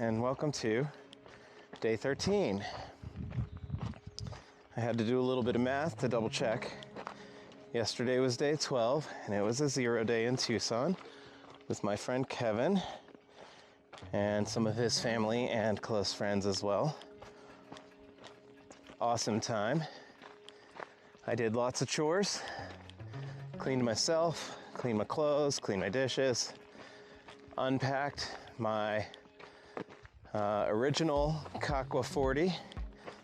and welcome to day 13. I had to do a little bit of math to double check. Yesterday was day 12, and it was a 0 day in Tucson with my friend Kevin and some of his family and close friends as well. Awesome time. I did lots of chores, cleaned myself, cleaned my clothes, cleaned my dishes, unpacked my original Kakwa 40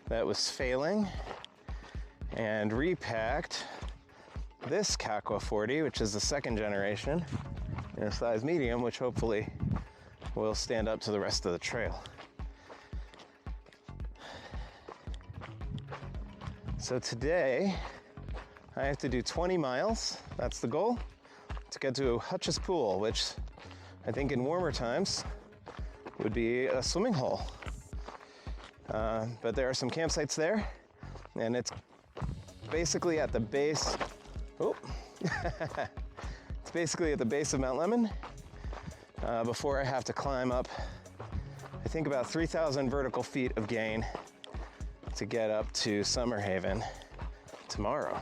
that was failing, and repacked this Kakwa 40, which is the second generation, in a size medium, which hopefully will stand up to the rest of the trail. So today, I have to do 20 miles, that's the goal, to get to Hutch's pool, which I think in warmer times would be a swimming hole. But there are some campsites there, and it's basically at the base, it's basically at the base of Mount Lemmon, before I have to climb up, I think about 3,000 vertical feet of gain to get up to Summer Haven tomorrow.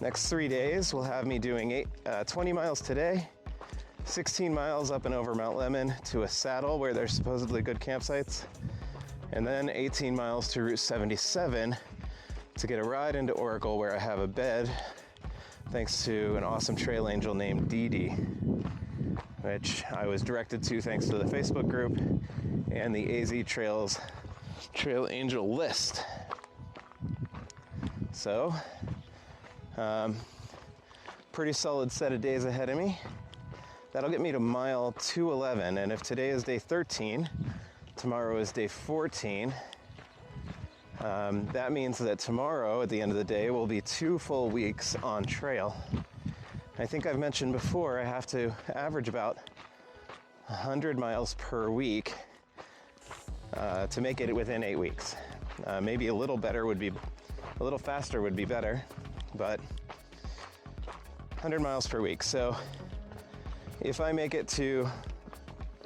Next 3 days will have me doing 20 miles today, 16 miles up and over Mount Lemmon to a saddle where there's supposedly good campsites, and then 18 miles to Route 77 to get a ride into Oracle where I have a bed thanks to an awesome trail angel named Dee Dee, which I was directed to thanks to the Facebook group and the AZ Trails Trail Angel list. So, pretty solid set of days ahead of me. That'll get me to mile 211, and if today is day 13, tomorrow is day 14, that means that tomorrow, at the end of the day, will be 2 full weeks on trail. I think I've mentioned before, I have to average about 100 miles per week to make it within 8 weeks. Maybe a little faster would be better, but 100 miles per week. So if I make it to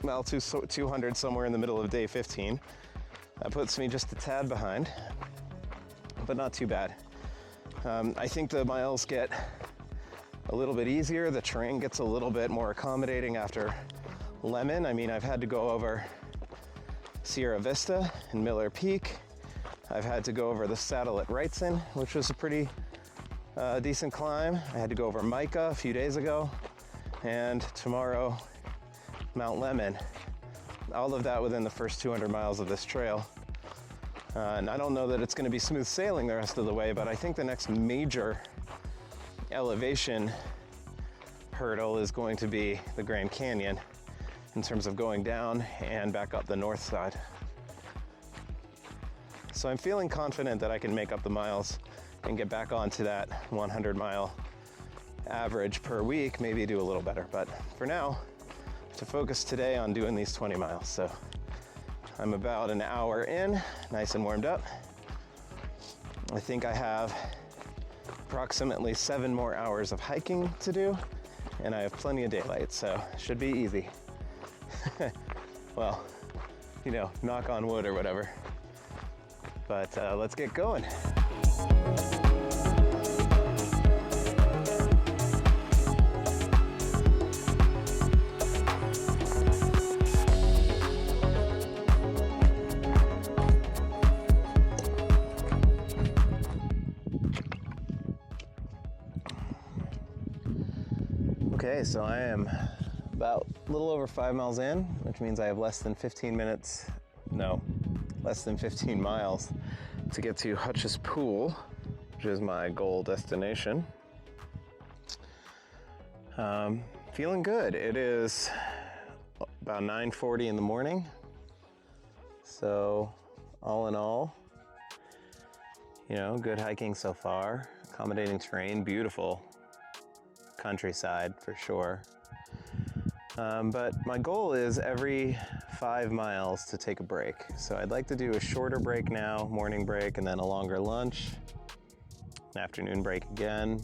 mile 200 somewhere in the middle of day 15, that puts me just a tad behind, but not too bad. I think the miles get a little bit easier. The terrain gets a little bit more accommodating after Lemmon. I mean, I've had to go over Sierra Vista and Miller Peak. I've had to go over the saddle at Wrightson, which was a pretty decent climb. I had to go over Micah a few days ago, and tomorrow, Mount Lemmon. All of that within the first 200 miles of this trail. And I don't know that it's going to be smooth sailing the rest of the way, but I think the next major elevation hurdle is going to be the Grand Canyon in terms of going down and back up the north side. So I'm feeling confident that I can make up the miles and get back onto that 100-mile average per week, maybe do a little better. But for now, to focus today on doing these 20 miles. So I'm about an hour in, nice and warmed up. I think I have approximately 7 more hours of hiking to do, and I have plenty of daylight, so it should be easy. Well, you know, knock on wood or whatever. But let's get going. Okay, so I am about a little over 5 miles in, which means I have less than 15 miles to get to Hutch's Pool, which is my goal destination. Feeling good. It is about 9:40 in the morning. So all in all, you know, good hiking so far, accommodating terrain, beautiful countryside for sure. But my goal is every 5 miles to take a break. So I'd like to do a shorter break now, morning break, and then a longer lunch, an afternoon break again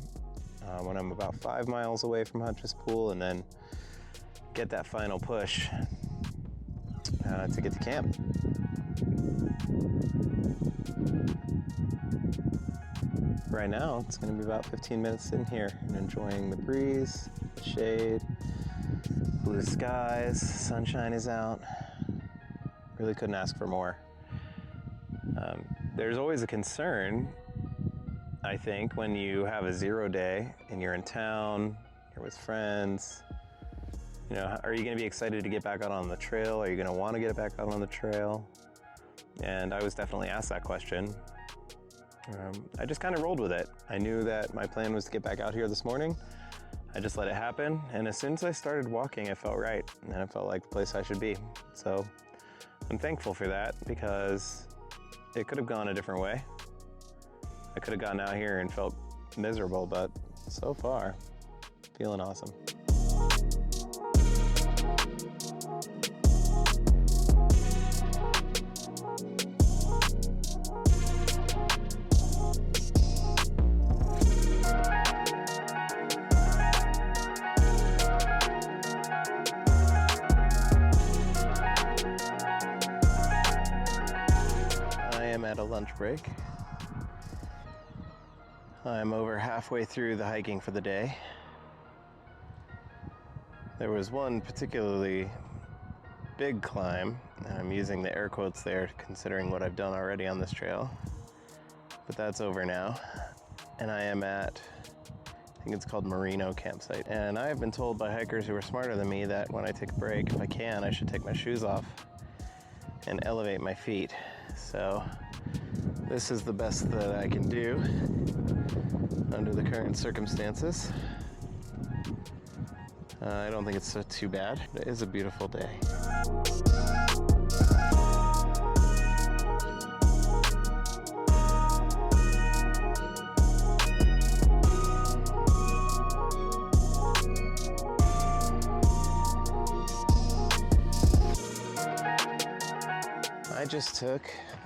when I'm about 5 miles away from Hutch's Pool, and then get that final push to get to camp. Right now, it's going to be about 15 minutes in here and enjoying the breeze, the shade, blue skies, sunshine is out. Really couldn't ask for more. There's always a concern, I think, when you have a 0 day and you're in town, you're with friends. You know, are you going to be excited to get back out on the trail? Are you going to want to get back out on the trail? And I was definitely asked that question. I just kind of rolled with it. I knew that my plan was to get back out here this morning. I just let it happen. And as soon as I started walking, it felt right. And it felt like the place I should be. So I'm thankful for that because it could have gone a different way. I could have gotten out here and felt miserable, but so far, feeling awesome. At a lunch break. I'm over halfway through the hiking for the day. There was one particularly big climb, and I'm using the air quotes there considering what I've done already on this trail, but that's over now. And I am at, I think it's called Merino Campsite, and I have been told by hikers who are smarter than me that when I take a break, if I can, I should take my shoes off and elevate my feet. So this is the best that I can do under the current circumstances. I don't think it's too bad. It is a beautiful day. I just took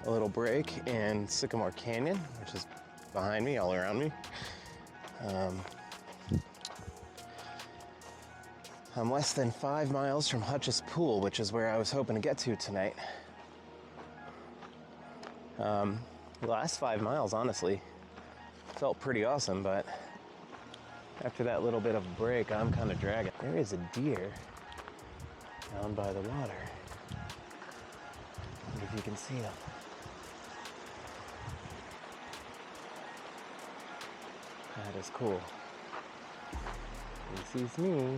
a little break in Sycamore Canyon, which is behind me, all around me. I'm less than 5 miles from Hutch's pool, which is where I was hoping to get to tonight. The last 5 miles, honestly, felt pretty awesome, but after that little bit of a break, I'm kind of dragging. There is a deer down by the water. If you can see him. That is cool. He sees me.